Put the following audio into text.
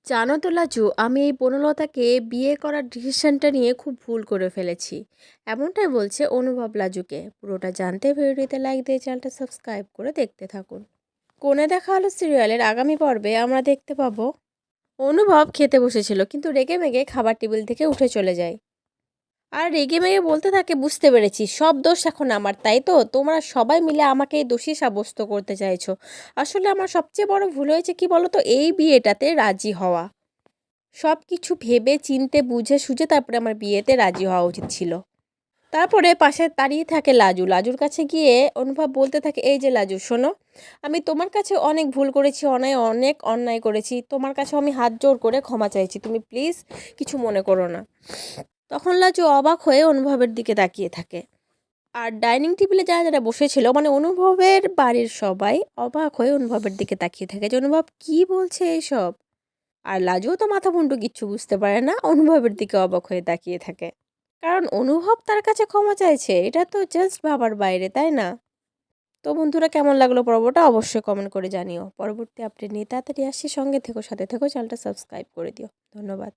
জানো তো লাজু, আমি এই বনলতাকে বিয়ে করার ডিসিশনটা নিয়ে খুব ভুল করে ফেলেছি। এমনটাই বলছে অনুভব লাজুকে। পুরোটা জানতে ভিডিওতে লাইক দিয়ে চ্যানেলটা সাবস্ক্রাইব করে দেখতে থাকুন। কোণে দেখা হলো সিরিয়ালের আগামী পর্বে আমরা দেখতে পাবো অনুভব খেতে বসেছিল, কিন্তু রেগে মেগে খাবার টেবিল থেকে উঠে চলে যায়। আর রেগে মেগে বলতে থাকে, বুঝতে পেরেছি সব দোষ এখন আমার, তাই তো তোমরা সবাই মিলে আমাকে এই দোষী সাব্যস্ত করতে চাইছো। আসলে আমার সবচেয়ে বড় ভুল হয়েছে কি বলো তো, এই বিয়েটাতে রাজি হওয়া। সব কিছু ভেবে চিনতে বুঝে সুঝে তারপরে আমার বিয়েতে রাজি হওয়া উচিত ছিল। তারপরে পাশে দাঁড়িয়ে থাকে লাজু। লাজুর কাছে গিয়ে অনুভব বলতে থাকে, এই যে লাজু শোনো, আমি তোমার কাছে অনেক ভুল করেছি, অনেক অন্যায় করেছি, তোমার কাছে আমি হাত জোড় করে ক্ষমা চাইছি, তুমি প্লিজ কিছু মনে করো না। তখন লাজু অবাক হয়ে অনুভবের দিকে তাকিয়ে থাকে। আর ডাইনিং টেবিলে যারা যারা বসেছিল, মানে অনুভবের বাড়ির সবাই অবাক হয়ে অনুভবের দিকে তাকিয়ে থাকে যে অনুভব কি বলছে এইসব। আর লাজুও তো মাথা মুন্ডু কিচ্ছু বুঝতে পারে না, অনুভবের দিকে অবাক হয়ে তাকিয়ে থাকে। কারণ অনুভব তার কাছে ক্ষমা চাইছে, এটা তো জাস্ট ভাবার বাইরে, তাই না? তো বন্ধুরা, কেমন লাগলো পর্বটা অবশ্যই কমেন্ট করে জানিও। পরবর্তী আপডেট নিয়ে তাড়াতাড়ি আসছি, সঙ্গে থেকো, সাথে থেকো, চ্যানেলটা সাবস্ক্রাইব করে দিও। ধন্যবাদ।